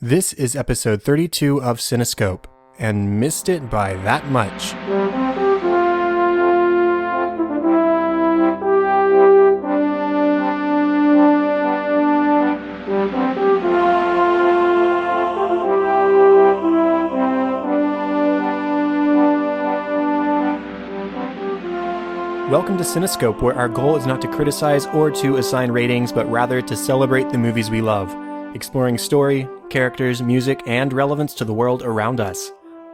This is episode 32 of Cinescope, and missed it by that much. Welcome to Cinescope, where our goal is not to criticize or to assign ratings, but rather to celebrate the movies we love, exploring story, characters, music, and relevance to the world around us.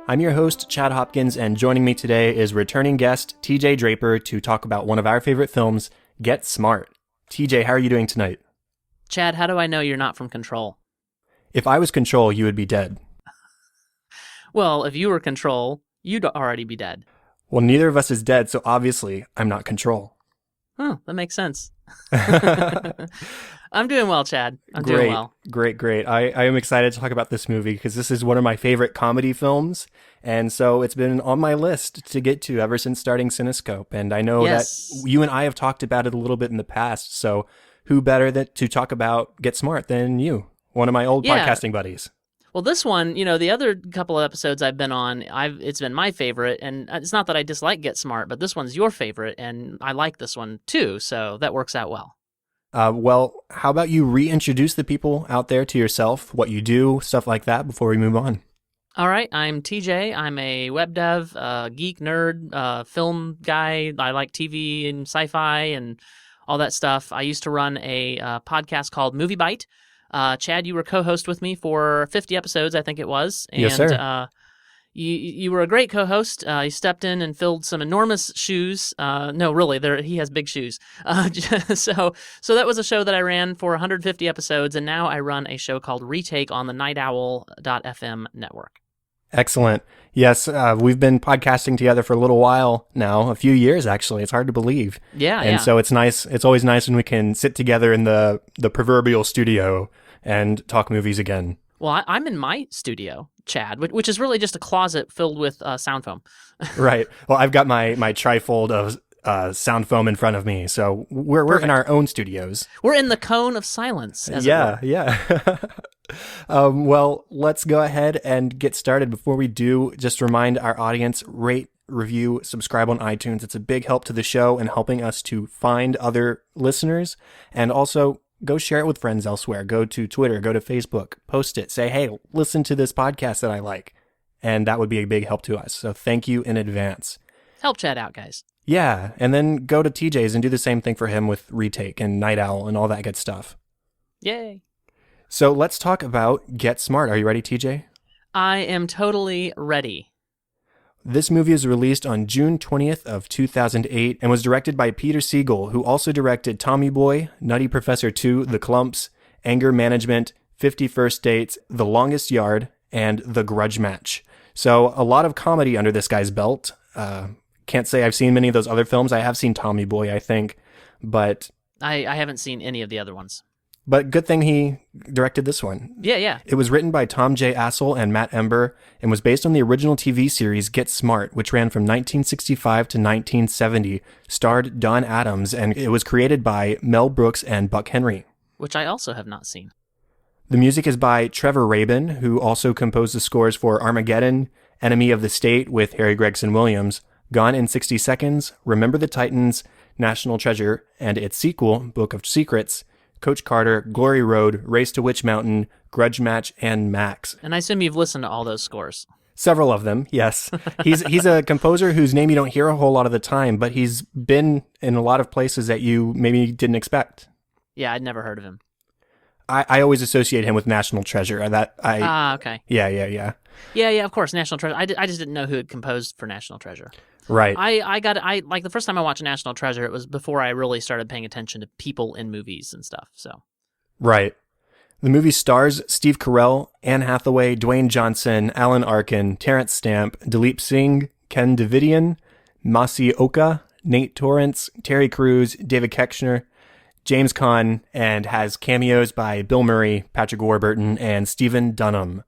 I'm your host, Chad Hopkins, and joining me today is returning guest TJ Draper to talk about one of our favorite films, Get Smart. TJ, how are you doing tonight? Chad, how do I know you're not from Control? If I was Control, you would be dead. Well, if you were Control, you'd already be dead. Well, neither of us is dead, so obviously I'm not Control. Oh, that makes sense. I'm doing well, Chad. Doing well. Great. I am excited to talk about this movie because this is one of my favorite comedy films, and so it's been on my list to get to ever since starting Cinescope. And I know that you and I have talked about it a little bit in the past, so who better to talk about Get Smart than you, one of my old podcasting buddies. Well, this one, the other couple of episodes I've been on, it's been my favorite, and it's not that I dislike Get Smart, but this one's your favorite, and I like this one too, so that works out well. Well, how about you reintroduce the people out there to yourself, what you do, stuff like that, before we move on? All right, I'm TJ. I'm a web dev, geek, nerd, film guy. I like TV and sci-fi and all that stuff. I used to run a podcast called Movie Bite. Chad, you were co-host with me for 50 episodes, I think it was. And, yes, sir. You were a great co-host. You stepped in and filled some enormous shoes. No, really, he has big shoes. So that was a show that I ran for 150 episodes, and now I run a show called Retake on the nightowl.fm network. Excellent. Yes, we've been podcasting together for a little while now, a few years actually. It's hard to believe. Yeah. So it's nice. It's always nice when we can sit together in the proverbial studio and talk movies again. Well, I'm in my studio, Chad, which is really just a closet filled with sound foam. Right. Well, I've got my trifold of sound foam in front of me, so we're in our own studios. We're in the cone of silence. Yeah. Well, let's go ahead and get started. Before we do, just remind our audience, rate, review, subscribe on iTunes. It's a big help to the show and helping us to find other listeners, and also go share it with friends elsewhere. Go to Twitter, go to Facebook, post it, say, hey, listen to this podcast that I like. And that would be a big help to us. So thank you in advance. Help Chad out, guys. Yeah, and then go to TJ's and do the same thing for him with Retake and Night Owl and all that good stuff. Yay. So let's talk about Get Smart. Are you ready, TJ? I am totally ready. This movie is released on June 20th of 2008 and was directed by Peter Siegel, who also directed Tommy Boy, Nutty Professor 2, The Clumps, Anger Management, 50 First Dates, The Longest Yard, and The Grudge Match. So a lot of comedy under this guy's belt. Can't say I've seen many of those other films. I have seen Tommy Boy, I think, but I haven't seen any of the other ones. But good thing he directed this one. Yeah. It was written by Tom J. Assel and Matt Ember and was based on the original TV series Get Smart, which ran from 1965 to 1970, starred Don Adams, and it was created by Mel Brooks and Buck Henry. Which I also have not seen. The music is by Trevor Rabin, who also composed the scores for Armageddon, Enemy of the State with Harry Gregson Williams, Gone in 60 Seconds, Remember the Titans, National Treasure, and its sequel, Book of Secrets, Coach Carter, Glory Road, Race to Witch Mountain, Grudge Match, and Max. And I assume you've listened to all those scores. Several of them, yes. He's a composer whose name you don't hear a whole lot of the time, but he's been in a lot of places that you maybe didn't expect. Yeah, I'd never heard of him. I always associate him with National Treasure. Okay. Yeah. Yeah, of course, National Treasure. I just didn't know who had composed for National Treasure. Right. I like the first time I watched National Treasure, it was before I really started paying attention to people in movies and stuff. So. Right. The movie stars Steve Carell, Anne Hathaway, Dwayne Johnson, Alan Arkin, Terrence Stamp, Dileep Singh, Ken Davidian, Masi Oka, Nate Torrance, Terry Crews, David Koechner, James Caan, and has cameos by Bill Murray, Patrick Warburton, and Stephen Dunham.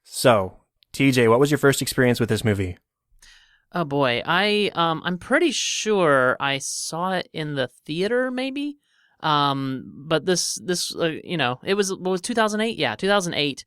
So, TJ, what was your first experience with this movie? Oh boy, I'm pretty sure I saw it in the theater, maybe. But this it was, what was 2008? Yeah, 2008.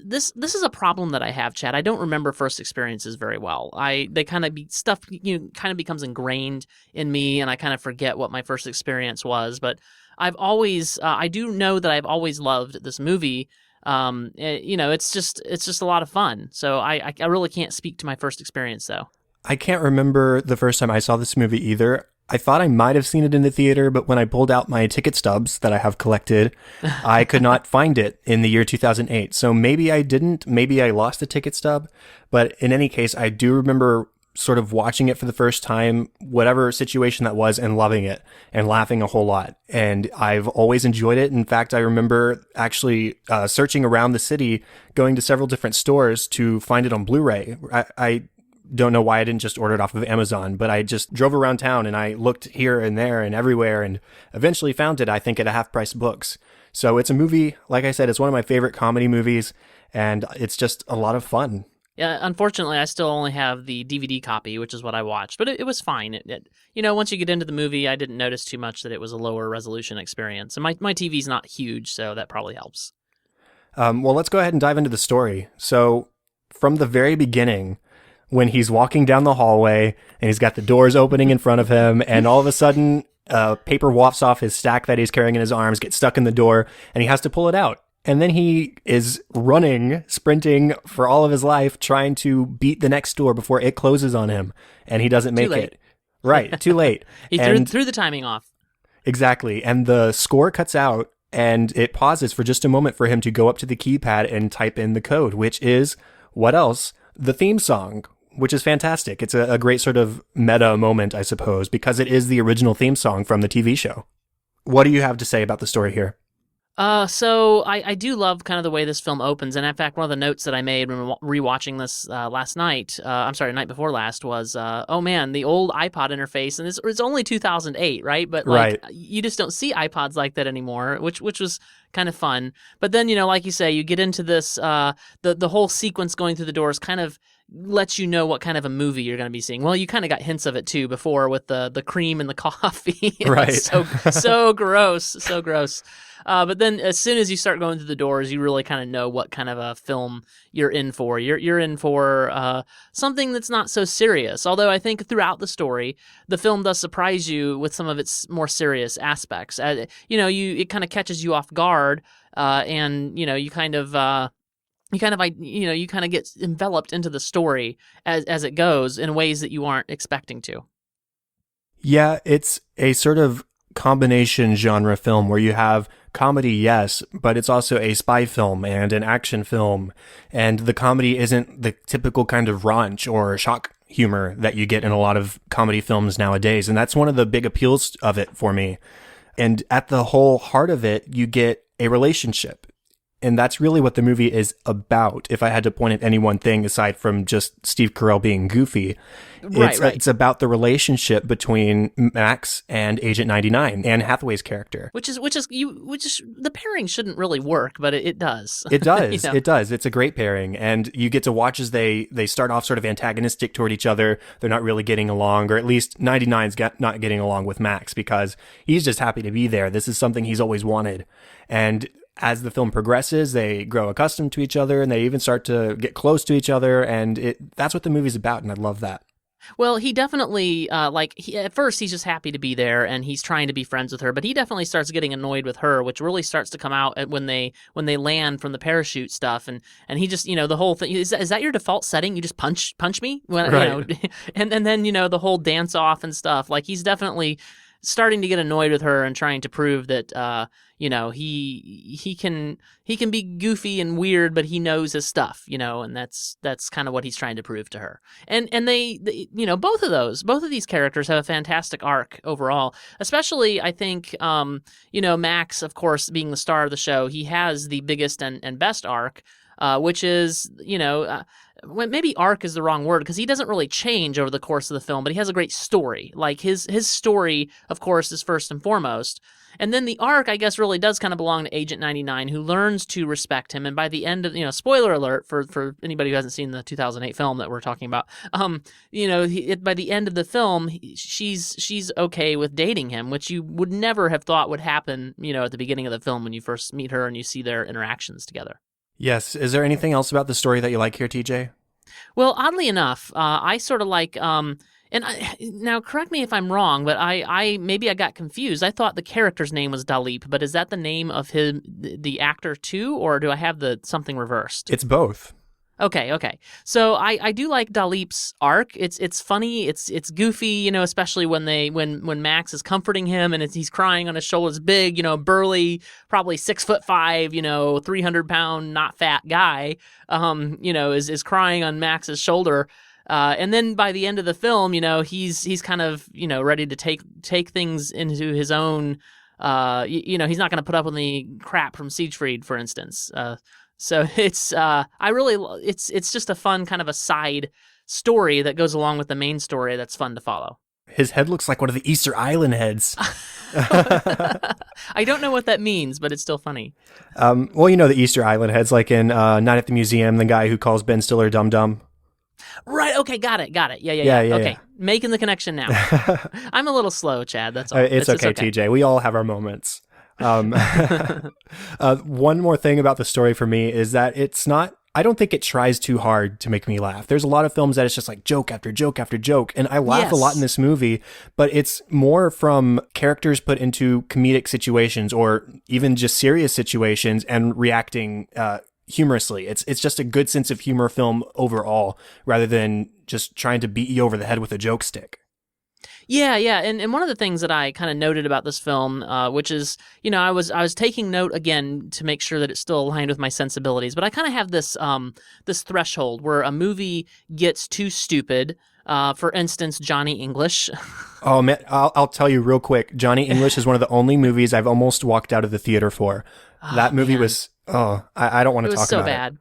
This is a problem that I have, Chad. I don't remember first experiences very well. They kind of stuff kind of becomes ingrained in me, and I kind of forget what my first experience was. But I've always I do know that I've always loved this movie. It's just a lot of fun. So I really can't speak to my first experience though. I can't remember the first time I saw this movie either. I thought I might have seen it in the theater, but when I pulled out my ticket stubs that I have collected, I could not find it in the year 2008. So maybe I didn't, maybe I lost a ticket stub. But in any case, I do remember sort of watching it for the first time, whatever situation that was, and loving it and laughing a whole lot. And I've always enjoyed it. In fact, I remember actually searching around the city, going to several different stores to find it on Blu-ray. I don't know why I didn't just order it off of Amazon, but I just drove around town and I looked here and there and everywhere and eventually found it, I think, at a Half Price Books. So it's a movie, like I said, it's one of my favorite comedy movies, and it's just a lot of fun. Yeah, unfortunately, I still only have the DVD copy, which is what I watched, but it was fine. Once you get into the movie, I didn't notice too much that it was a lower resolution experience. And my TV's not huge, so that probably helps. Well, let's go ahead and dive into the story. So from the very beginning, when he's walking down the hallway and he's got the doors opening in front of him, and all of a sudden paper wafts off his stack that he's carrying in his arms, gets stuck in the door, and he has to pull it out. And then he is sprinting for all of his life, trying to beat the next door before it closes on him, and he doesn't make it. Right, too late. He threw the timing off. Exactly, and the score cuts out, and it pauses for just a moment for him to go up to the keypad and type in the code, which is, what else? The theme song, which is fantastic. It's a great sort of meta moment, I suppose, because it is the original theme song from the TV show. What do you have to say about the story here? So I do love kind of the way this film opens, and in fact, one of the notes that I made when rewatching this the night before last, was, oh man, the old iPod interface, and it's only 2008, right? But you just don't see iPods like that anymore, which was kind of fun. But then, like you say, you get into this, the whole sequence going through the doors kind of lets you know what kind of a movie you're going to be seeing. Well, you kind of got hints of it too before with the cream and the coffee. Right. So gross, so gross. But then as soon as you start going through the doors, you really kind of know what kind of a film you're in for. You're in for something that's not so serious. Although I think throughout the story, the film does surprise you with some of its more serious aspects. It kind of catches you off guard, and you kind of get enveloped into the story as it goes in ways that you aren't expecting to. Yeah, it's a sort of combination genre film where you have comedy, yes, but it's also a spy film and an action film. And the comedy isn't the typical kind of raunch or shock humor that you get in a lot of comedy films nowadays. And that's one of the big appeals of it for me. And at the whole heart of it, you get a relationship. And that's really what the movie is about. If I had to point at any one thing aside from just Steve Carell being goofy, it's about the relationship between Max and Agent 99, Anne Hathaway's character. Which is the pairing shouldn't really work, but it does. It does. It does. It's a great pairing, and you get to watch as they start off sort of antagonistic toward each other. They're not really getting along, or at least 99's not getting along with Max because he's just happy to be there. This is something he's always wanted, and as the film progresses, they grow accustomed to each other, and they even start to get close to each other, and that's what the movie's about, and I love that. Well, he definitely, at first he's just happy to be there, and he's trying to be friends with her, but he definitely starts getting annoyed with her, which really starts to come out when they land from the parachute stuff, and he just, the whole thing, is that your default setting? You just punch me? Right. And then, the whole dance off and stuff, like he's definitely starting to get annoyed with her and trying to prove that he can be goofy and weird, but he knows his stuff, and that's kind of what he's trying to prove to her. And they both of these characters have a fantastic arc overall. Especially, I think Max, of course, being the star of the show, he has the biggest and best arc, which is maybe arc is the wrong word because he doesn't really change over the course of the film, but he has a great story. Like his story, of course, is first and foremost. And then the arc, I guess, really does kind of belong to Agent 99, who learns to respect him. And by the end of, spoiler alert for anybody who hasn't seen the 2008 film that we're talking about, by the end of the film, she's okay with dating him, which you would never have thought would happen, at the beginning of the film when you first meet her and you see their interactions together. Yes. Is there anything else about the story that you like here, TJ? Well, oddly enough, I sort of like, now correct me if I'm wrong, but I maybe I got confused. I thought the character's name was Dalip, but is that the name of the actor too, or do I have something reversed? It's both. Okay. So I do like Dalip's arc. It's funny. It's goofy. Especially when Max is comforting him and he's crying on his shoulders. Big, burly, probably 6'5", 300-pound, not fat guy. Is crying on Max's shoulder. And then by the end of the film, he's kind of ready to take things into his own. He's not going to put up with any crap from Siegfried, for instance. So it's it's just a fun kind of a side story that goes along with the main story that's fun to follow. His head looks like one of the Easter Island heads. I don't know what that means, but it's still funny. Well, the Easter Island heads, like in Night at the Museum, the guy who calls Ben Stiller Dum Dum. Right. Okay. Got it. Yeah. Okay. Yeah. Making the connection now. I'm a little slow, Chad. That's all. It's okay, TJ. We all have our moments. One more thing about the story for me is that I don't think it tries too hard to make me laugh. There's a lot of films that it's just like joke after joke after joke, and I laugh a lot in this movie, but it's more from characters put into comedic situations or even just serious situations and reacting humorously. It's just a good sense of humor film overall, rather than just trying to beat you over the head with a joke stick. Yeah, and one of the things that I kind of noted about this film, which is, I was taking note again to make sure that it still aligned with my sensibilities, but I kind of have this threshold where a movie gets too stupid. For instance, Johnny English. Oh man, I'll tell you real quick. Johnny English is one of the only movies I've almost walked out of the theater for. That movie was I don't want to talk about it. It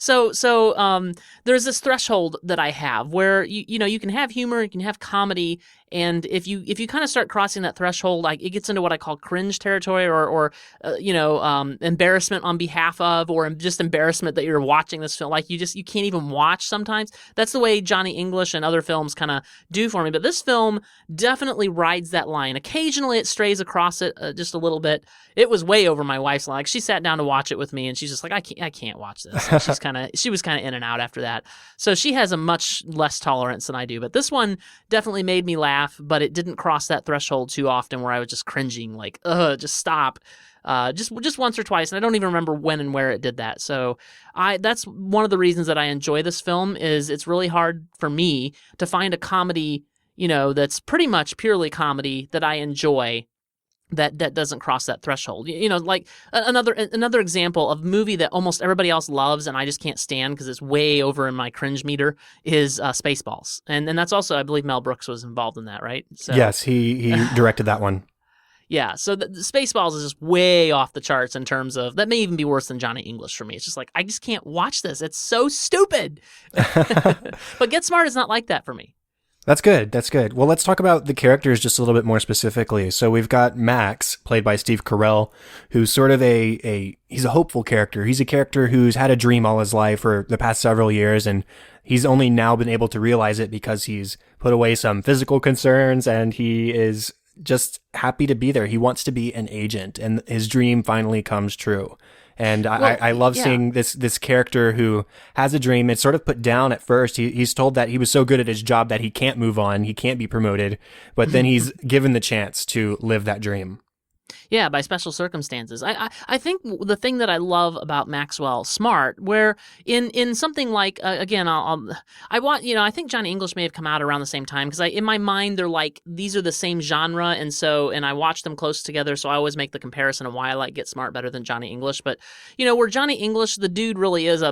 was so bad. So there's this threshold that I have where you can have humor, you can have comedy, and if you kind of start crossing that threshold, like it gets into what I call cringe territory, or embarrassment on behalf of, or just embarrassment that you're watching this film. Like you can't even watch sometimes. That's the way Johnny English and other films kind of do for me. But this film definitely rides that line. Occasionally it strays across it just a little bit. It was way over my wife's line. Like she sat down to watch it with me, and she's just like, I can't watch this. And she was kind of in and out after that. So she has a much less tolerance than I do. But this one definitely made me laugh, but it didn't cross that threshold too often where I was just cringing, like, just stop. Just once or twice, and I don't even remember when and where it did that. So that's one of the reasons that I enjoy this film. Is it's really hard for me to find a comedy, that's pretty much purely comedy that I enjoy, that doesn't cross that threshold. Like another example of movie that almost everybody else loves and I just can't stand because it's way over in my cringe meter is Spaceballs. And that's also, I believe Mel Brooks was involved in that, right? So, yes, he directed that one. Yeah, so the Spaceballs is just way off the charts in terms of, that may even be worse than Johnny English for me. It's just like, I just can't watch this. It's so stupid. But Get Smart is not like that for me. That's good. Well, let's talk about the characters just a little bit more specifically. So we've got Max, played by Steve Carell, who's sort of he's a hopeful character. He's a character who's had a dream all his life for the past several years, and he's only now been able to realize it because he's put away some physical concerns, and he is just happy to be there. He wants to be an agent, and his dream finally comes true. And I love seeing this character who has a dream. It's sort of put down at first. He's told that he was so good at his job that he can't move on. He can't be promoted. But then he's given the chance to live that dream. Yeah, by special circumstances. I think the thing that I love about Maxwell Smart, where in something like again, I think Johnny English may have come out around the same time because in my mind they're like, these are the same genre, and I watch them close together, so I always make the comparison of why I like Get Smart better than Johnny English. But where Johnny English, the dude really is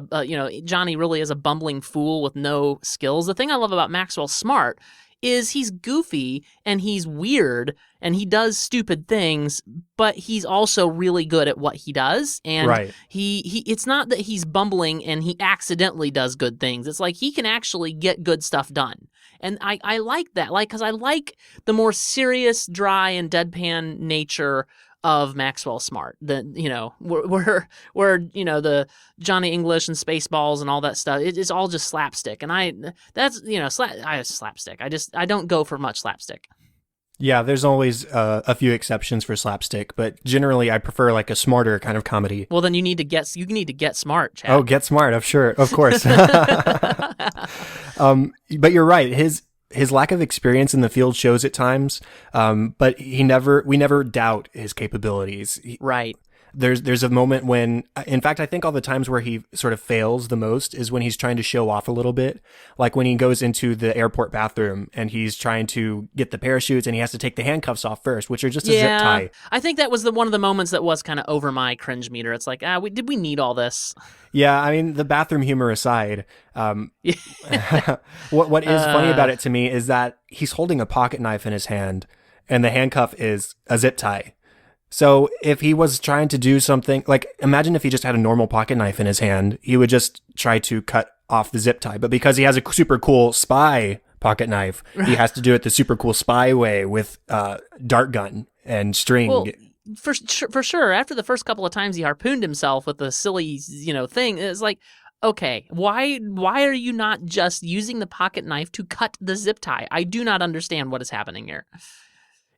Johnny really is a bumbling fool with no skills. The thing I love about Maxwell Smart is he's goofy and he's weird and he does stupid things, but he's also really good at what he does. And right. he it's not that he's bumbling and he accidentally does good things. It's like he can actually get good stuff done. And I like that, because I like the more serious, dry, and deadpan nature of Maxwell Smart. Where the Johnny English and Spaceballs and all that stuff. It's all just slapstick, and slapstick. I don't go for much slapstick. Yeah, there's always a few exceptions for slapstick, but generally I prefer like a smarter kind of comedy. Well, then you need to get smart, Chad. Oh, Get Smart, of course. But you're right. His lack of experience in the field shows at times, but we never doubt his capabilities. Right. There's a moment when, in fact, I think all the times where he sort of fails the most is when he's trying to show off a little bit. Like when he goes into the airport bathroom and he's trying to get the parachutes and he has to take the handcuffs off first, which are just a zip tie. I think that was one of the moments that was kind of over my cringe meter. It's like, did we need all this? Yeah, I mean, the bathroom humor aside, what is funny about it to me is that he's holding a pocket knife in his hand and the handcuff is a zip tie. So if he was trying to do something, like imagine if he just had a normal pocket knife in his hand, he would just try to cut off the zip tie. But because he has a super cool spy pocket knife, he has to do it the super cool spy way with dart gun and string. Well, for sure. After the first couple of times he harpooned himself with the silly, thing, it's like, okay, why are you not just using the pocket knife to cut the zip tie? I do not understand what is happening here.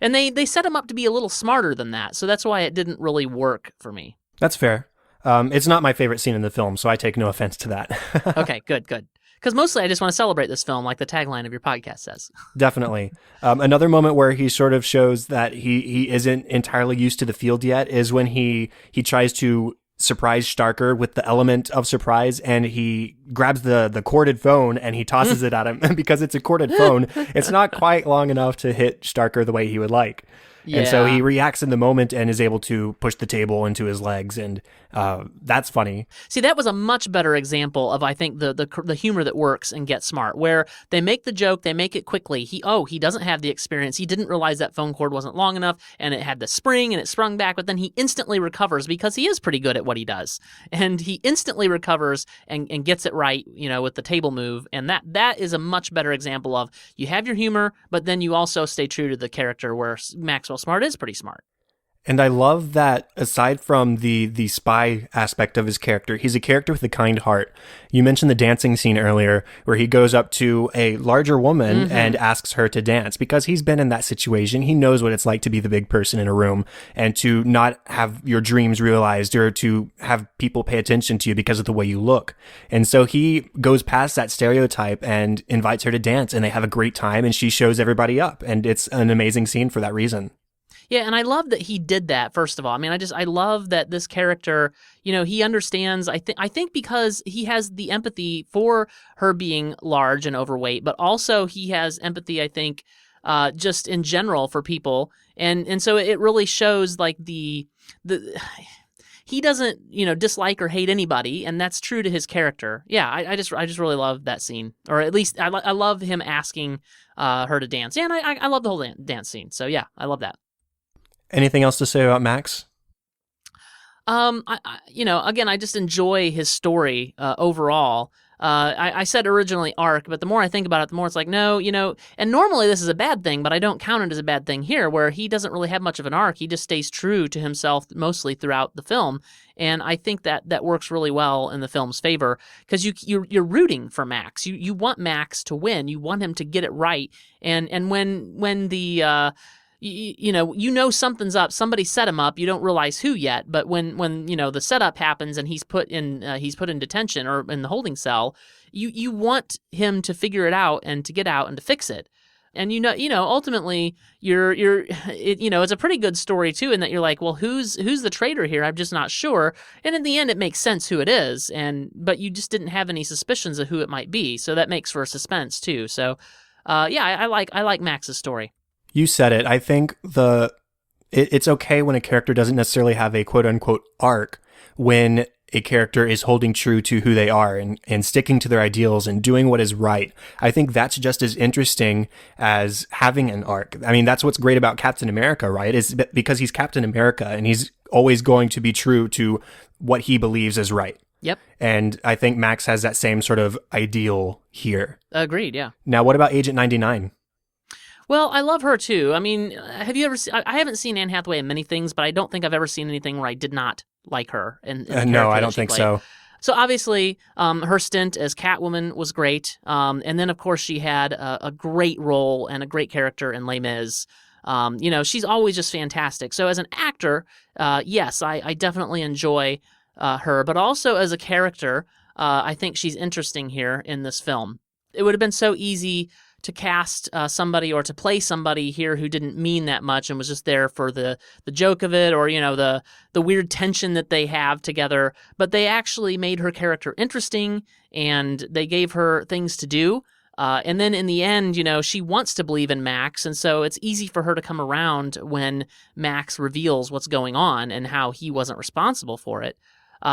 And they set him up to be a little smarter than that, so that's why it didn't really work for me. That's fair. It's not my favorite scene in the film, so I take no offense to that. Okay, good. Because mostly I just want to celebrate this film, like the tagline of your podcast says. Definitely. Another moment where he sort of shows that he isn't entirely used to the field yet is when he tries to surprise Starker with the element of surprise, and he grabs the corded phone and he tosses it at him. And because it's a corded phone, it's not quite long enough to hit Starker the way he would like. Yeah. And so he reacts in the moment and is able to push the table into his legs, and that's funny. See, that was a much better example of, I think, the humor that works in Get Smart, where they make the joke, they make it quickly. He doesn't have the experience. He didn't realize that phone cord wasn't long enough, and it had the spring, and it sprung back, but then he instantly recovers because he is pretty good at what he does. And he instantly recovers and gets it right, with the table move, and that is a much better example of you have your humor, but then you also stay true to the character where Maxwell Smart is pretty smart. And I love that aside from the spy aspect of his character, he's a character with a kind heart. You mentioned the dancing scene earlier where he goes up to a larger woman and asks her to dance because he's been in that situation. He knows what it's like to be the big person in a room and to not have your dreams realized or to have people pay attention to you because of the way you look. And so he goes past that stereotype and invites her to dance, and they have a great time, and she shows everybody up. And it's an amazing scene for that reason. Yeah, and I love that he did that, first of all. I mean, I love that this character, he understands, I think because he has the empathy for her being large and overweight, but also he has empathy, I think, just in general for people. And so it really shows like the he doesn't, dislike or hate anybody, and that's true to his character. Yeah, I just really love that scene, or at least I love him asking her to dance. Yeah, and I love the whole dance scene. So yeah, I love that. Anything else to say about Max? Again, I just enjoy his story overall. I said originally arc, but the more I think about it, the more it's like, no, and normally this is a bad thing, but I don't count it as a bad thing here, where he doesn't really have much of an arc. He just stays true to himself mostly throughout the film. And I think that works really well in the film's favor because you're rooting for Max. You want Max to win. You want him to get it right. And when the something's up. Somebody set him up. You don't realize who yet, but when the setup happens and he's put in detention or in the holding cell, you want him to figure it out and to get out and to fix it. And ultimately it's a pretty good story too, in that you're like, well, who's the traitor here? I'm just not sure. And in the end, it makes sense who it is, but you just didn't have any suspicions of who it might be. So that makes for suspense too. So I like Max's story. You said it. I think it's okay when a character doesn't necessarily have a quote-unquote arc, when a character is holding true to who they are and sticking to their ideals and doing what is right. I think that's just as interesting as having an arc. I mean, that's what's great about Captain America, right? Is because he's Captain America and he's always going to be true to what he believes is right. Yep. And I think Max has that same sort of ideal here. Agreed, yeah. Now, what about Agent 99? Well, I love her too. I mean, have you ever seen, I haven't seen Anne Hathaway in many things, but I don't think I've ever seen anything where I did not like her in the No, character I that don't she think played. so. So obviously, her stint as Catwoman was great, and then of course she had a great role and a great character in Les Mis. She's always just fantastic. So as an actor, yes, I definitely enjoy her, but also as a character, I think she's interesting here in this film. It would have been so easy to cast somebody or to play somebody here who didn't mean that much and was just there for the joke of it, or the weird tension that they have together. But they actually made her character interesting, and they gave her things to do. And then in the end, she wants to believe in Max, and so it's easy for her to come around when Max reveals what's going on and how he wasn't responsible for it.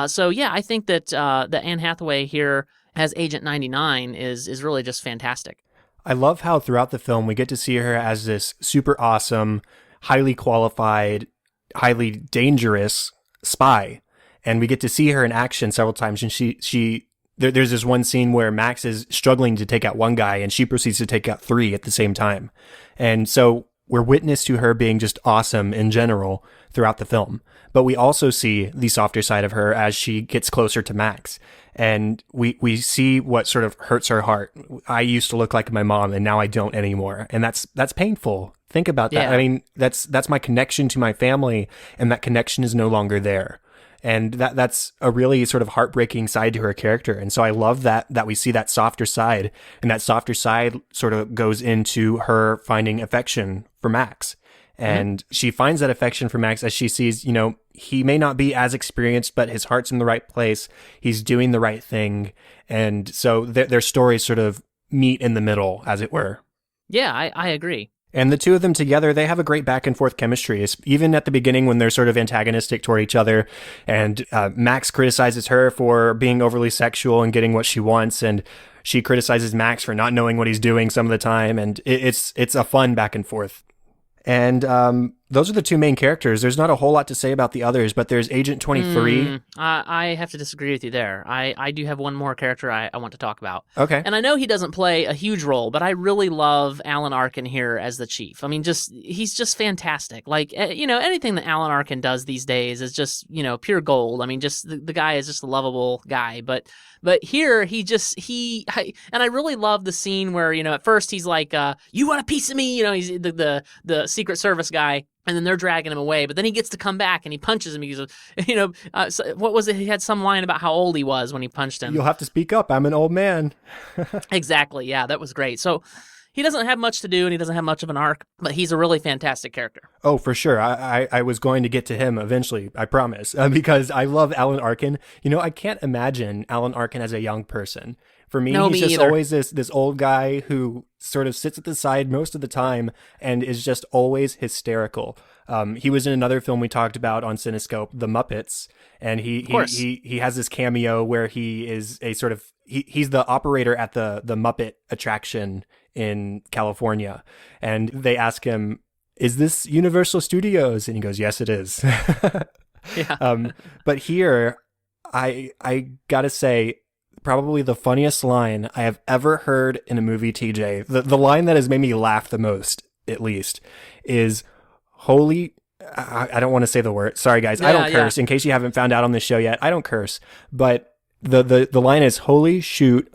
So yeah, I think that Anne Hathaway here as Agent 99 is really just fantastic. I love how throughout the film we get to see her as this super awesome, highly qualified, highly dangerous spy. And we get to see her in action several times. And there's this one scene where Max is struggling to take out one guy and she proceeds to take out three at the same time. And so we're witness to her being just awesome in general throughout the film. But we also see the softer side of her as she gets closer to Max. And we see what sort of hurts her heart. I used to look like my mom and now I don't anymore. And that's painful. Think about that. Yeah. I mean, that's my connection to my family, and that connection is no longer there. And that's a really sort of heartbreaking side to her character. And so I love that we see that softer side, and that softer side sort of goes into her finding affection for Max. And she finds that affection for Max as she sees, he may not be as experienced, but his heart's in the right place. He's doing the right thing. And so their stories sort of meet in the middle, as it were. Yeah, I agree. And the two of them together, they have a great back and forth chemistry. Even at the beginning when they're sort of antagonistic toward each other, and Max criticizes her for being overly sexual and getting what she wants, and she criticizes Max for not knowing what he's doing some of the time. And it's a fun back and forth. And those are the two main characters. There's not a whole lot to say about the others, but there's Agent 23. I have to disagree with you there. I do have one more character I want to talk about. Okay. And I know he doesn't play a huge role, but I really love Alan Arkin here as the chief. I mean, he's just fantastic. Like, anything that Alan Arkin does these days is just, pure gold. I mean, just the guy is just a lovable guy. But here, and I really love the scene where, at first he's like, you want a piece of me? He's the Secret Service guy, and then they're dragging him away. But then he gets to come back and he punches him. He goes, what was it? He had some line about how old he was when he punched him. You'll have to speak up. I'm an old man. Exactly. Yeah, that was great. So he doesn't have much to do and he doesn't have much of an arc, but he's a really fantastic character. Oh, for sure. I was going to get to him eventually, I promise, because I love Alan Arkin. I can't imagine Alan Arkin as a young person. For me, he's just always this old guy who sort of sits at the side most of the time and is just always hysterical. He was in another film we talked about on Cinescope, The Muppets, and he has this cameo where he is a sort of he's the operator at the Muppet attraction in California, and they ask him, "Is this Universal Studios?" And he goes, "Yes, it is." Yeah. But here, I gotta say, probably the funniest line I have ever heard in a movie, TJ, the line that has made me laugh the most, at least, is holy... I don't want to say the word. Sorry, guys. I don't curse. In case you haven't found out on this show yet, I don't curse. But the line is, holy shoot,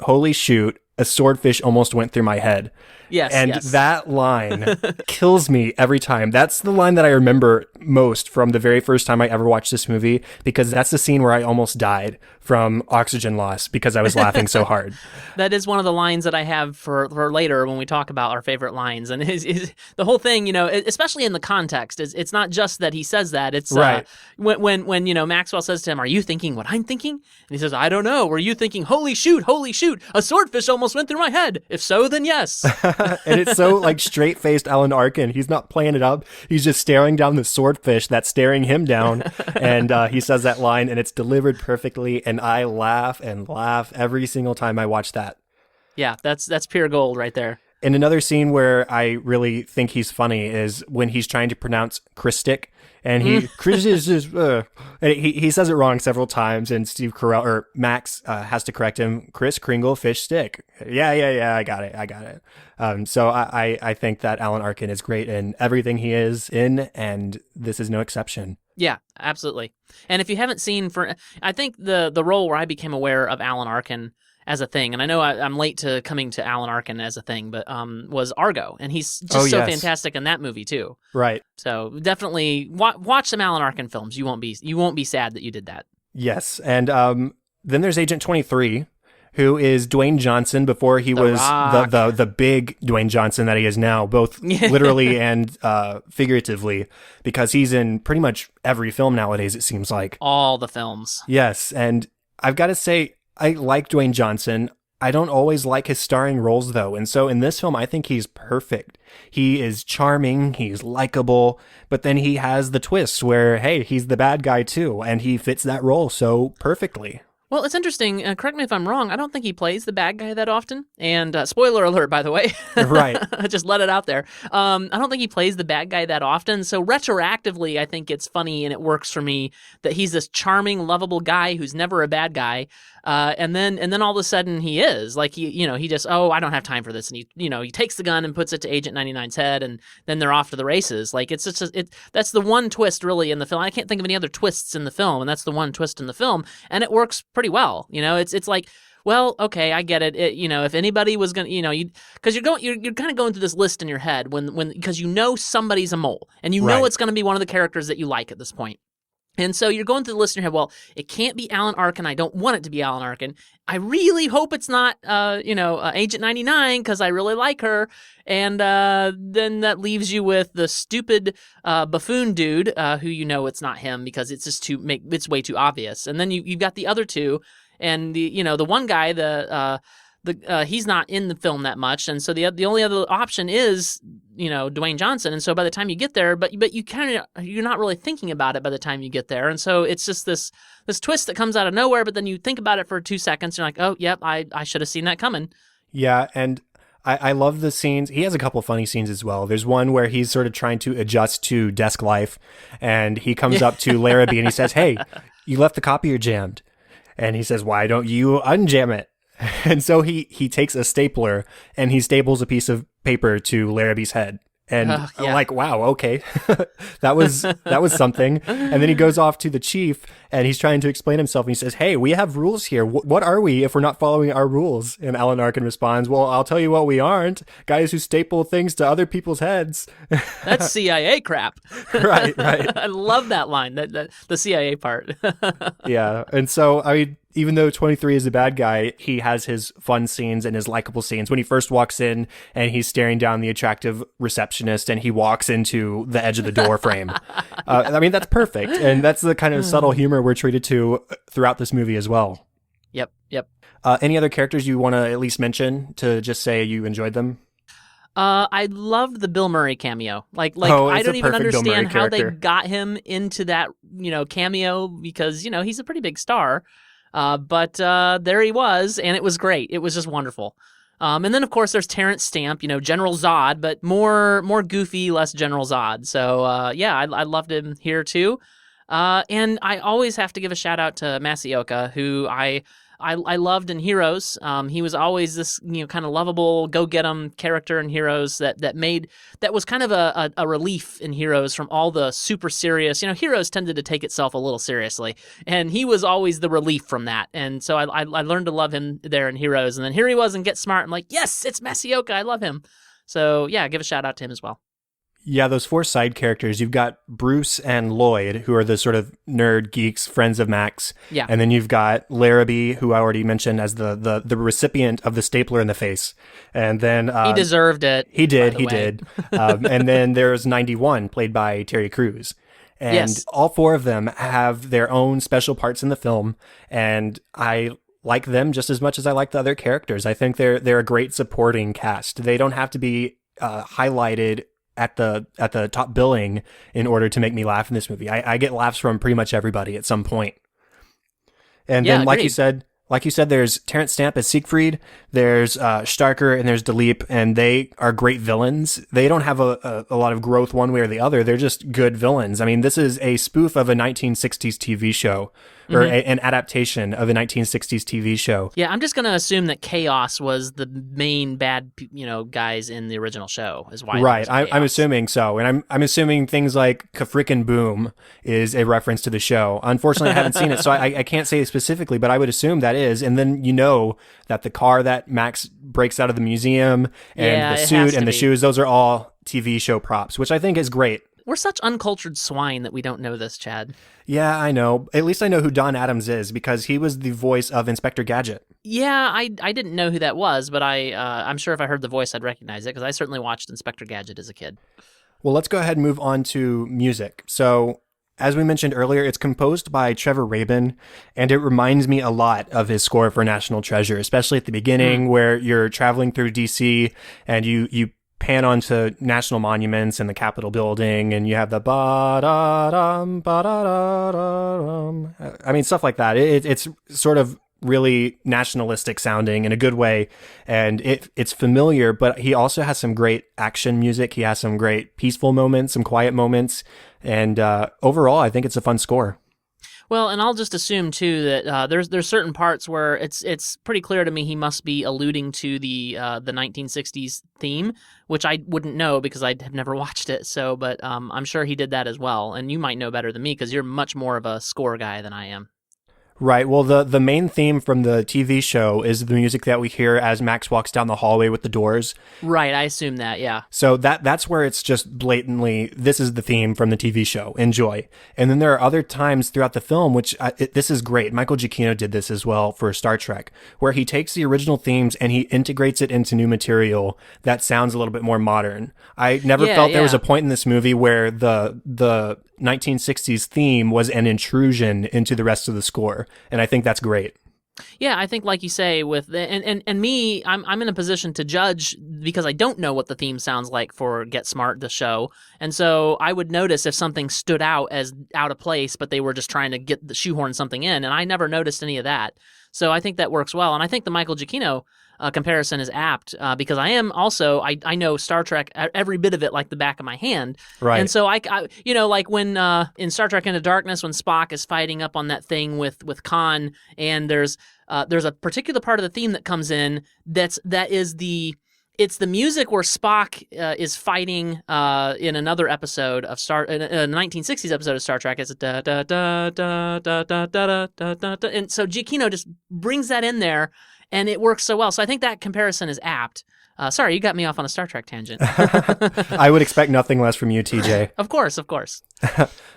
a swordfish almost went through my head. Yes, and yes. That line kills me every time. That's the line that I remember most from the very first time I ever watched this movie, because that's the scene where I almost died from oxygen loss because I was laughing so hard. That is one of the lines that I have for later when we talk about our favorite lines. And the whole thing, especially in the context, it's not just that he says that. It's right. When Maxwell says to him, "Are you thinking what I'm thinking?" And he says, "I don't know. Were you thinking, holy shoot, a swordfish almost went through my head? If so, then yes." And it's so like straight-faced Alan Arkin. He's not playing it up. He's just staring down the swordfish that's staring him down. And he says that line, and it's delivered perfectly. And I laugh and laugh every single time I watch that. Yeah, that's pure gold right there. And another scene where I really think he's funny is when he's trying to pronounce Christic, And Chris is and he says it wrong several times, and Steve Carell or Max has to correct him. Chris Kringle fish stick. Yeah, I got it. So I think that Alan Arkin is great in everything he is in, and this is no exception. Yeah, absolutely. And if you haven't seen, I think the role where I became aware of Alan Arkin as a thing, and I know I'm late to coming to Alan Arkin as a thing, but was Argo, and he's just so fantastic in that movie too. Right. So definitely watch some Alan Arkin films. You won't be sad that you did that. Yes, and then there's Agent 23, who is Dwayne Johnson before he was the big Dwayne Johnson that he is now, both literally and figuratively, because he's in pretty much every film nowadays, it seems like. All the films. Yes, and I've got to say, I like Dwayne Johnson. I don't always like his starring roles, though, and so in this film, I think he's perfect. He is charming, he's likable, but then he has the twist where, hey, he's the bad guy, too, and he fits that role so perfectly. Well, it's interesting. Correct me if I'm wrong. I don't think he plays the bad guy that often. And spoiler alert, by the way. Right. Just let it out there. I don't think he plays the bad guy that often. So retroactively, I think it's funny and it works for me that he's this charming, lovable guy who's never a bad guy. And then all of a sudden he is like, he just, I don't have time for this. And he takes the gun and puts it to Agent 99's head, and then they're off to the races. Like it's just, that's the one twist really in the film. I can't think of any other twists in the film, and that's the one twist in the film. And it works pretty well. It's like, well, okay, I get it. If anybody was going to, because you're kind of going through this list in your head because somebody's a mole, and it's going to be one of the characters that you like at this point. And so you're going through the list in your head, well, it can't be Alan Arkin. I don't want it to be Alan Arkin. I really hope it's not, Agent 99 because I really like her. And then that leaves you with the stupid buffoon dude who it's not him because it's just it's way too obvious. And then you've got the other two, and the one guy, he's not in the film that much, and so the only other option is Dwayne Johnson. And so by the time you get there, but you're not really thinking about it by the time you get there, and so it's just this twist that comes out of nowhere. But then you think about it for 2 seconds, and you're like, oh, yep, I should have seen that coming. Yeah, and I love the scenes. He has a couple of funny scenes as well. There's one where he's sort of trying to adjust to desk life, and he comes up to Larrabee and he says, "Hey, you left the copier jammed," and he says, "Why don't you unjam it?" And so he takes a stapler and he staples a piece of paper to Larrabee's head. And I'm like, wow, okay, that was something. And then he goes off to the chief and he's trying to explain himself. And he says, "Hey, we have rules here. What are we if we're not following our rules?" And Alan Arkin responds, "Well, I'll tell you what we aren't. Guys who staple things to other people's heads." That's CIA crap. Right. I love that line, the CIA part. Yeah. And so, I mean, even though 23 is a bad guy, he has his fun scenes and his likable scenes. When he first walks in and he's staring down the attractive receptionist and he walks into the edge of the door frame. I mean, that's perfect. And that's the kind of subtle humor we're treated to throughout this movie as well. Yep. Any other characters you want to at least mention to just say you enjoyed them? I loved the Bill Murray cameo. I don't even understand how they got him into that, cameo because, he's a pretty big star. But there he was, and it was great. It was just wonderful. And then, of course, there's Terrence Stamp, General Zod, but more goofy, less General Zod. So, I loved him here, too. And I always have to give a shout-out to Masioka, who I loved in Heroes. He was always this, kind of lovable, go-get-em character in Heroes that was kind of a relief in Heroes from all the super serious. Heroes tended to take itself a little seriously, and he was always the relief from that. And so I learned to love him there in Heroes. And then here he was in Get Smart. I'm like, yes, it's Masioka. I love him. So yeah, give a shout-out to him as well. Yeah, those 4 side characters, you've got Bruce and Lloyd, who are the sort of nerd geeks, friends of Max. Yeah. And then you've got Larrabee, who I already mentioned as the recipient of the stapler in the face. And then... he deserved it. He did. And then there's 91, played by Terry Crews. And yes. All 4 of them have their own special parts in the film. And I like them just as much as I like the other characters. I think they're a great supporting cast. They don't have to be highlighted at the top billing in order to make me laugh in this movie. I get laughs from pretty much everybody at some point. And then, like you said, Like you said, there's Terrence Stamp as Siegfried, there's Starker, and there's Dilip, and they are great villains. They don't have a lot of growth one way or the other. They're just good villains. I mean, this is a spoof of a 1960s TV show, or an adaptation of a 1960s TV show. Yeah, I'm just going to assume that Chaos was the main bad, guys in the original show. Is why. Right, I'm assuming so, and I'm assuming things like Kafrikin Boom is a reference to the show. Unfortunately, I haven't seen it, so I can't say specifically, but I would assume that is. And then that the car that Max breaks out of the museum and the suit and the shoes, those are all TV show props, which I think is great. We're such uncultured swine that we don't know this, Chad. Yeah, I know. At least I know who Don Adams is because he was the voice of Inspector Gadget. Yeah, I didn't know who that was, but I'm sure if I heard the voice, I'd recognize it because I certainly watched Inspector Gadget as a kid. Well, let's go ahead and move on to music. So, as we mentioned earlier, it's composed by Trevor Rabin, and it reminds me a lot of his score for National Treasure, especially at the beginning where you're traveling through DC and you pan onto national monuments and the Capitol building, and you have the ba-da-dum, ba-da-da-da-dum. I mean, stuff like that. It's sort of really nationalistic sounding in a good way, and it's familiar, but he also has some great action music. He has some great peaceful moments, some quiet moments, and overall, I think it's a fun score. Well, and I'll just assume too that there's certain parts where it's pretty clear to me he must be alluding to the 1960s theme, which I wouldn't know because I have never watched it. So, but I'm sure he did that as well, and you might know better than me because you're much more of a score guy than I am. Right. Well, the main theme from the TV show is the music that we hear as Max walks down the hallway with the doors. Right. I assume that. Yeah. So that's where it's just blatantly, this is the theme from the TV show. Enjoy. And then there are other times throughout the film, which this is great. Michael Giacchino did this as well for Star Trek, where he takes the original themes and he integrates it into new material that sounds a little bit more modern. I never felt there was a point in this movie where the 1960s theme was an intrusion into the rest of the score. And I think that's great. Yeah, I think like you say with and me, I'm in a position to judge because I don't know what the theme sounds like for Get Smart, the show. And so I would notice if something stood out as out of place, but they were just trying to get the shoehorn something in, and I never noticed any of that. So I think that works well. And I think the Michael Giacchino comparison is apt because I am also, I know Star Trek, every bit of it like the back of my hand. Right. And so I like when in Star Trek Into Darkness, when Spock is fighting up on that thing with Khan, and there's a particular part of the theme that comes in it's the music where Spock is fighting in another episode of in a 1960s episode of Star Trek. It's da da da da da da da da da da, and so Giacchino just brings that in there, and it works so well. So I think that comparison is apt. Sorry, you got me off on a Star Trek tangent. I would expect nothing less from you, TJ. Of course.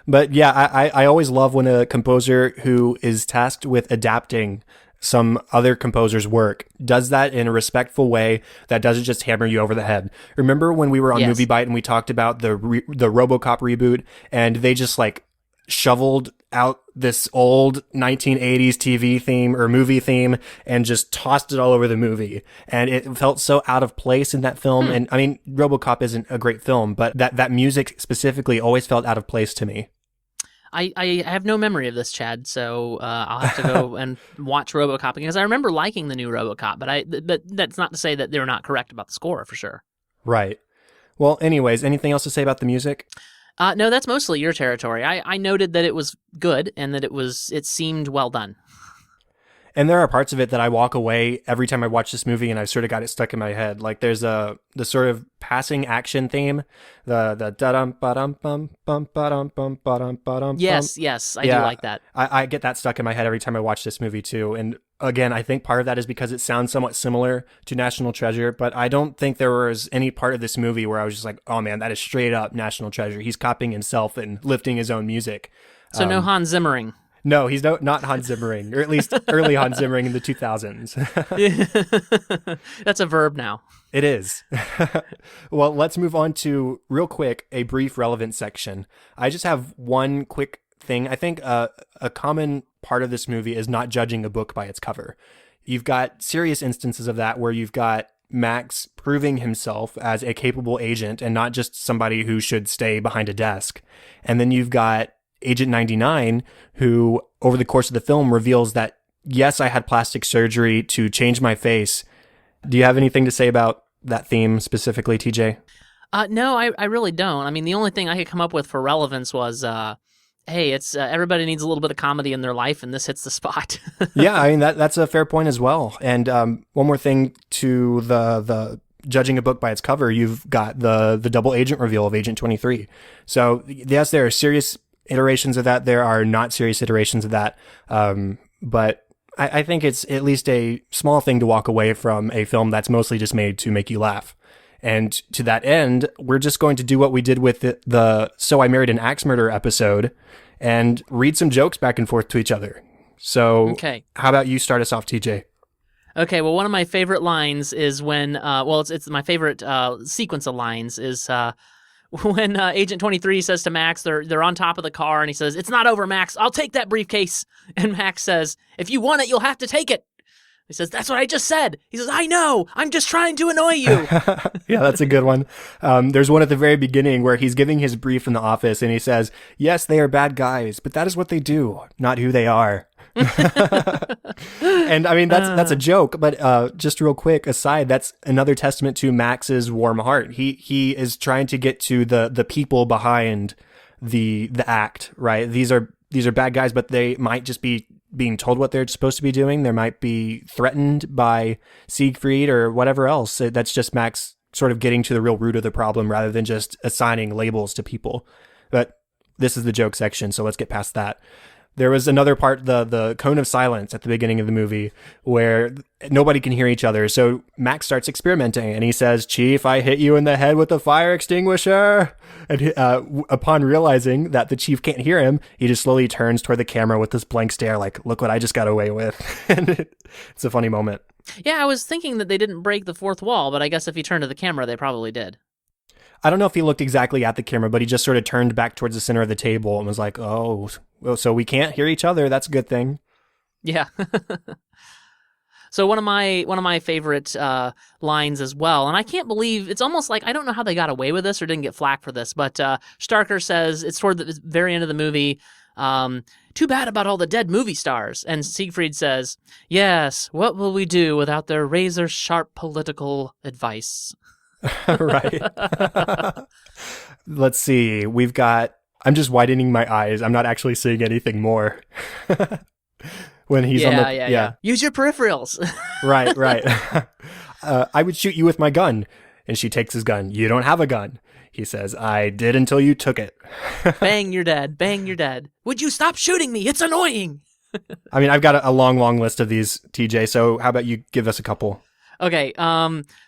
But yeah, I always love when a composer who is tasked with adapting some other composer's work does that in a respectful way that doesn't just hammer you over the head. Remember when we were on Movie Bite and we talked about the RoboCop reboot, and they just like shoveled out this old 1980s TV theme or movie theme and just tossed it all over the movie, and it felt so out of place in that film. And I mean, RoboCop isn't a great film, but that music specifically always felt out of place to me. I have no memory of this, Chad, so I'll have to go and watch RoboCop because I remember liking the new RoboCop, but that's not to say that they're not correct about the score for sure. Right. Well, anyways, anything else to say about the music? No, that's mostly your territory. I noted that it was good and that it seemed well done. And there are parts of it that I walk away every time I watch this movie and I've sort of got it stuck in my head. Like there's the sort of passing action theme, the da-dum ba-dum bum bum ba-dum bum ba-dum ba-dum. Yes, I do like that. I get that stuck in my head every time I watch this movie too. And again, I think part of that is because it sounds somewhat similar to National Treasure, but I don't think there was any part of this movie where I was just like, oh man, that is straight up National Treasure. He's copying himself and lifting his own music. So no Hans Zimmering. No, he's not Hans Zimmering, or at least early Hans Zimmering in the 2000s. That's a verb now. It is. Well, let's move on to, real quick, a brief relevant section. I just have one quick thing. I think a common part of this movie is not judging a book by its cover. You've got serious instances of that where you've got Max proving himself as a capable agent and not just somebody who should stay behind a desk. And then you've got Agent 99, who over the course of the film reveals that yes, I had plastic surgery to change my face. Do you have anything to say about that theme specifically, TJ? No, I really don't. I mean, the only thing I could come up with for relevance was, hey, it's everybody needs a little bit of comedy in their life, and this hits the spot. Yeah, I mean, that's a fair point as well. And one more thing to the judging a book by its cover, you've got the double agent reveal of Agent 23. So yes, there are serious iterations of that. There are not serious iterations of that. But I think it's at least a small thing to walk away from a film that's mostly just made to make you laugh. And to that end, we're just going to do what we did with the So I Married an Axe Murderer episode and read some jokes back and forth to each other. So Okay. How about you start us off, TJ? Okay, well, one of my favorite lines is when, it's my favorite sequence of lines is when Agent 23 says to Max, they're on top of the car, and he says, "It's not over, Max. I'll take that briefcase." And Max says, "If you want it, you'll have to take it." He says, "That's what I just said." He says, "I know. I'm just trying to annoy you." Yeah, that's a good one. There's one at the very beginning where he's giving his brief in the office, and he says, "Yes, they are bad guys, but that is what they do, not who they are." And I mean, that's a joke, but just real quick aside, that's another testament to Max's warm heart. He is trying to get to the people behind the act, right? These are bad guys, but they might just be being told what they're supposed to be doing. They might be threatened by Siegfried or whatever else. That's just Max sort of getting to the real root of the problem rather than just assigning labels to people. But this is the joke section, so let's get past that. There was another part, the cone of silence at the beginning of the movie where nobody can hear each other. So Max starts experimenting and he says, "Chief, I hit you in the head with a fire extinguisher." And upon realizing that the chief can't hear him, he just slowly turns toward the camera with this blank stare like, "Look what I just got away with." And it's a funny moment. Yeah, I was thinking that they didn't break the fourth wall, but I guess if you turn to the camera, they probably did. I don't know if he looked exactly at the camera, but he just sort of turned back towards the center of the table and was like, "Oh, well, so we can't hear each other. That's a good thing." Yeah. So one of my favorite lines as well, and I can't believe it's almost like I don't know how they got away with this or didn't get flack for this, but Starker says it's toward the very end of the movie. "Too bad about all the dead movie stars." And Siegfried says, "Yes, what will we do without their razor sharp political advice?" Right. Let's see. I'm just widening my eyes. I'm not actually seeing anything more. When he's on the... Yeah. Use your peripherals. Right. "I would shoot you with my gun." And she takes his gun. "You don't have a gun." He says, "I did until you took it." Bang, you're dead. Bang, you're dead. "Would you stop shooting me? It's annoying." I mean, I've got a long list of these, TJ. So how about you give us a couple? Okay,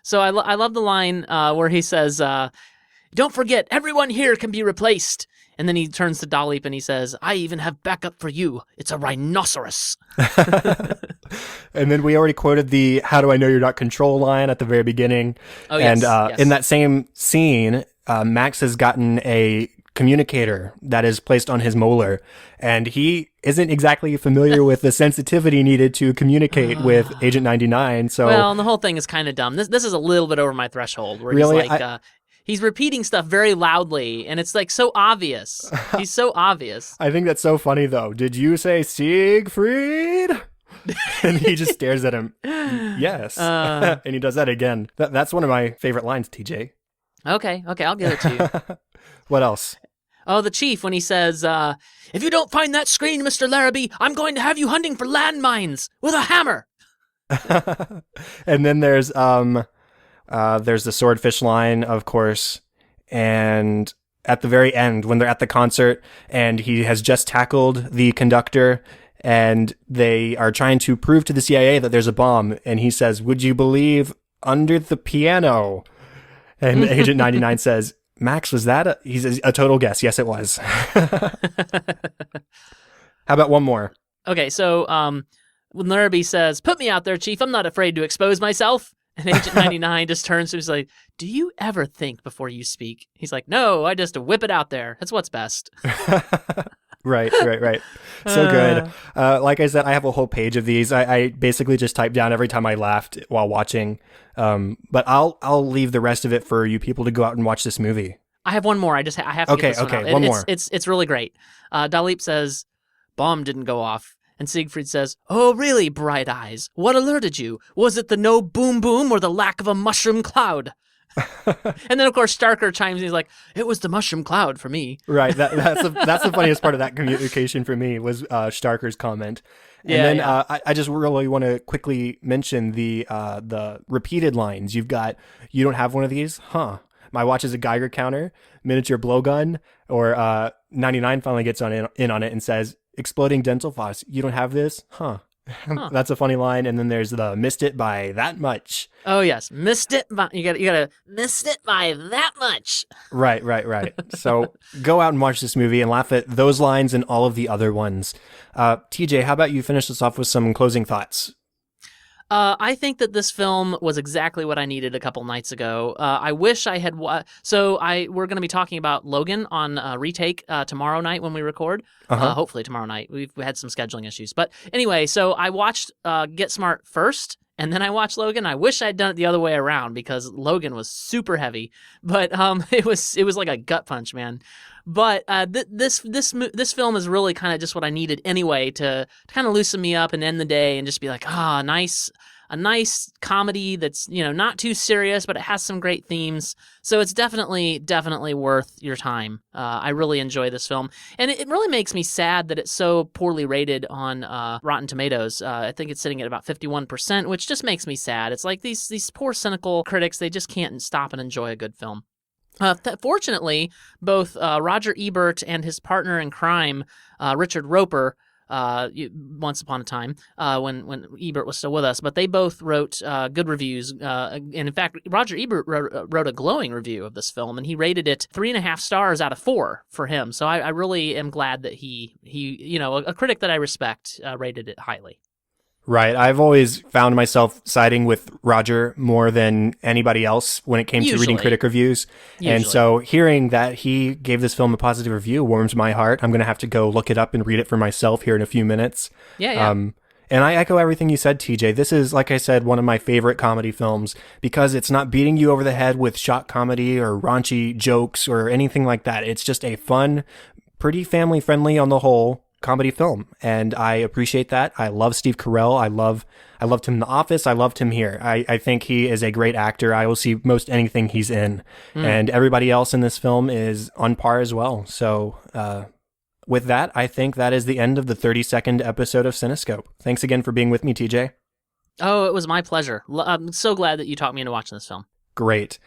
so I love the line where he says, "Don't forget, everyone here can be replaced." And then he turns to Dalip and he says, "I even have backup for you. It's a rhinoceros." And then we already quoted the "How do I know you're not control" line at the very beginning. Oh, yes, And yes. in that same scene, Max has gotten a communicator that is placed on his molar, and he isn't exactly familiar with the sensitivity needed to communicate with Agent 99. So, well, and the whole thing is kind of dumb. This is a little bit over my threshold, where Really? he's like, he's repeating stuff very loudly, and it's like so obvious. He's so obvious. I think that's so funny, though. "Did you say Siegfried?" And he just stares at him. "Yes." And he does that again. That's one of my favorite lines, TJ. Okay, I'll give it to you. What else? Oh, the chief, when he says, "If you don't find that screen, Mr. Larrabee, I'm going to have you hunting for landmines with a hammer." And then there's the swordfish line, of course, and at the very end when they're at the concert and he has just tackled the conductor and they are trying to prove to the CIA that there's a bomb, and he says, "Would you believe under the piano?" And Agent 99 says, "Max, was that he says, "A total guess. Yes, it was." How about one more? Okay, so when Larrabee says, "Put me out there, Chief. I'm not afraid to expose myself." And Agent 99 just turns to him and is like, "Do you ever think before you speak?" He's like, "No, I just whip it out there. That's what's best." Right. So good. Like I said, I have a whole page of these. I basically just typed down every time I laughed while watching. But I'll leave the rest of it for you people to go out and watch this movie. I have one more. I have to get this one out. One more. It's really great. Dalip says, "Bomb didn't go off. And Siegfried says, "Oh, really, Bright Eyes? What alerted you? Was it the no boom boom or the lack of a mushroom cloud?" And then, of course, Starker chimes in. He's like, "It was the mushroom cloud for me." Right. That's the funniest part of that communication for me was Starker's comment. And then I just really want to quickly mention the repeated lines. You've got, "You don't have one of these? Huh. My watch is a Geiger counter, miniature blowgun," or 99 finally gets in on it and says, "Exploding dental floss. You don't have this? Huh." That's a funny line. And then there's the "missed it by that much." Oh yes, missed it by you gotta missed it by that much. Right. So go out and watch this movie and laugh at those lines and all of the other ones. TJ, how about you finish this off with some closing thoughts? I think that this film was exactly what I needed a couple nights ago. I wish I had. We're going to be talking about Logan on Retake tomorrow night when we record. Hopefully tomorrow night. We had some scheduling issues, but anyway. So I watched Get Smart first, and then I watched Logan. I wish I'd done it the other way around because Logan was super heavy, but it was like a gut punch, man. But this film is really kind of just what I needed anyway to kind of loosen me up and end the day and just be like, a nice comedy that's, not too serious, but it has some great themes. So it's definitely worth your time. I really enjoy this film. And it really makes me sad that it's so poorly rated on Rotten Tomatoes. I think it's sitting at about 51%, which just makes me sad. It's like these poor cynical critics, they just can't stop and enjoy a good film. Fortunately, both Roger Ebert and his partner in crime, Richard Roper, once upon a time, when Ebert was still with us, but they both wrote good reviews. And in fact, Roger Ebert wrote a glowing review of this film, and he rated it 3.5 stars out of 4 for him. So I really am glad that he a critic that I respect, rated it highly. Right. I've always found myself siding with Roger more than anybody else when it came to reading critic reviews. And so hearing that he gave this film a positive review warms my heart. I'm going to have to go look it up and read it for myself here in a few minutes. Yeah. And I echo everything you said, TJ. This is, like I said, one of my favorite comedy films because it's not beating you over the head with shock comedy or raunchy jokes or anything like that. It's just a fun, pretty family friendly on the whole comedy film, and I appreciate that. I love Steve Carell. I loved him in The Office. I loved him here. I think he is a great actor. I will see most anything he's in, and everybody else in this film is on par as well. So with that, I think that is the end of the 32nd episode of Cinescope. Thanks again for being with me, TJ. Oh, it was my pleasure. I'm so glad that you talked me into watching this film. Great.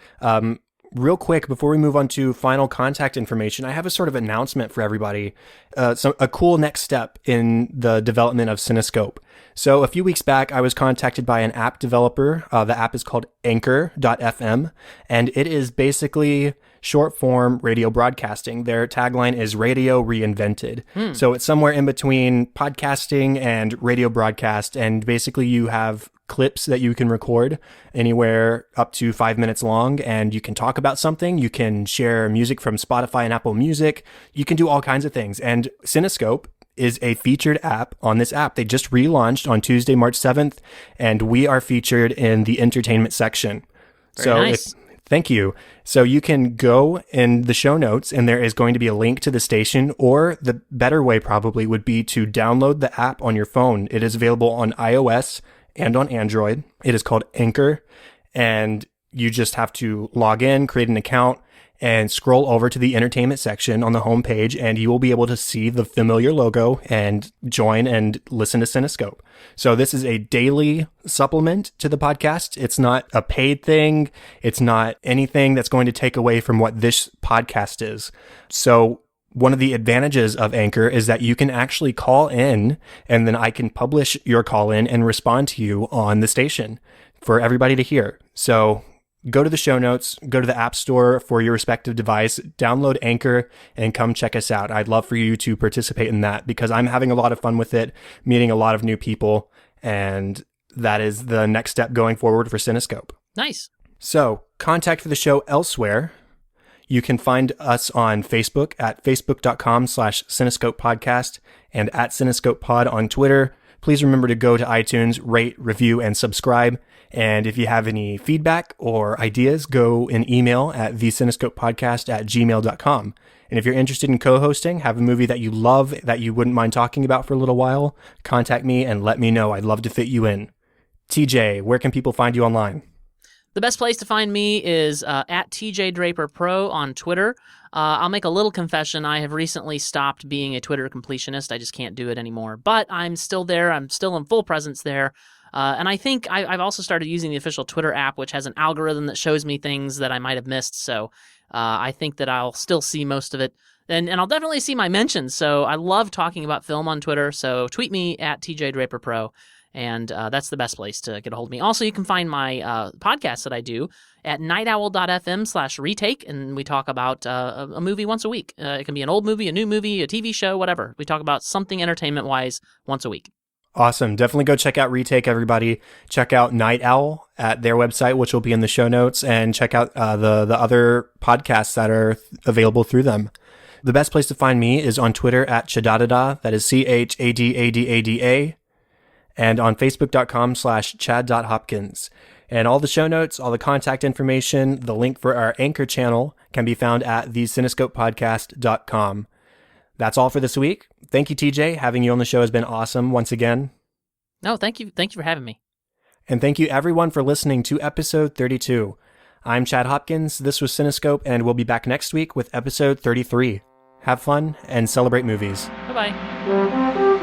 Real quick, before we move on to final contact information, I have a sort of announcement for everybody. A cool next step in the development of Cinescope. So a few weeks back, I was contacted by an app developer. The app is called Anchor.fm, and it is basically short form radio broadcasting. Their tagline is Radio Reinvented. So it's somewhere in between podcasting and radio broadcast, and basically you have clips that you can record anywhere up to 5 minutes long, and you can talk about something. You can share music from Spotify and Apple Music. You can do all kinds of things. And Cinescope is a featured app on this app. They just relaunched on Tuesday, March 7th, and we are featured in the entertainment section. Very nice. Thank you. So you can go in the show notes, and there is going to be a link to the station, or the better way probably would be to download the app on your phone. It is available on iOS and on Android. It is called Anchor, and you just have to log in, create an account, and scroll over to the entertainment section on the homepage, and you will be able to see the familiar logo and join and listen to Cinescope. So this is a daily supplement to the podcast. It's not a paid thing. It's not anything that's going to take away from what this podcast is. So one of the advantages of Anchor is that you can actually call in, and then I can publish your call in and respond to you on the station for everybody to hear. So go to the show notes, go to the App Store for your respective device, download Anchor, and come check us out. I'd love for you to participate in that because I'm having a lot of fun with it, meeting a lot of new people, and that is the next step going forward for Cinescope. Nice. So, contact for the show elsewhere. You can find us on Facebook at facebook.com/Cinescope Podcast and at Cinescope Pod on Twitter. Please remember to go to iTunes, rate, review, and subscribe. And if you have any feedback or ideas, go and email at thecinescopepodcast@gmail.com. And if you're interested in co-hosting, have a movie that you love that you wouldn't mind talking about for a little while, contact me and let me know. I'd love to fit you in. TJ, where can people find you online? The best place to find me is at TJ Draper Pro on Twitter. I'll make a little confession. I have recently stopped being a Twitter completionist. I just can't do it anymore. But I'm still there. I'm still in full presence there. And I think I've also started using the official Twitter app, which has an algorithm that shows me things that I might have missed. So I think that I'll still see most of it. And I'll definitely see my mentions. So I love talking about film on Twitter. So tweet me at TJ Draper Pro. And that's the best place to get a hold of me. Also, you can find my podcast that I do at nightowl.fm/retake, and we talk about a movie once a week. It can be an old movie, a new movie, a TV show, whatever. We talk about something entertainment-wise once a week. Awesome. Definitely go check out Retake, everybody. Check out Night Owl at their website, which will be in the show notes, and check out the other podcasts that are available through them. The best place to find me is on Twitter at Chadadada. That is CHADADADA. And on Facebook.com/Chad.Hopkins. And all the show notes, all the contact information, the link for our Anchor channel can be found at thecinescopepodcast.com. That's all for this week. Thank you, TJ. Having you on the show has been awesome once again. No, thank you. Thank you for having me. And thank you, everyone, for listening to episode 32. I'm Chad Hopkins. This was Cinescope, and we'll be back next week with episode 33. Have fun and celebrate movies. Bye-bye.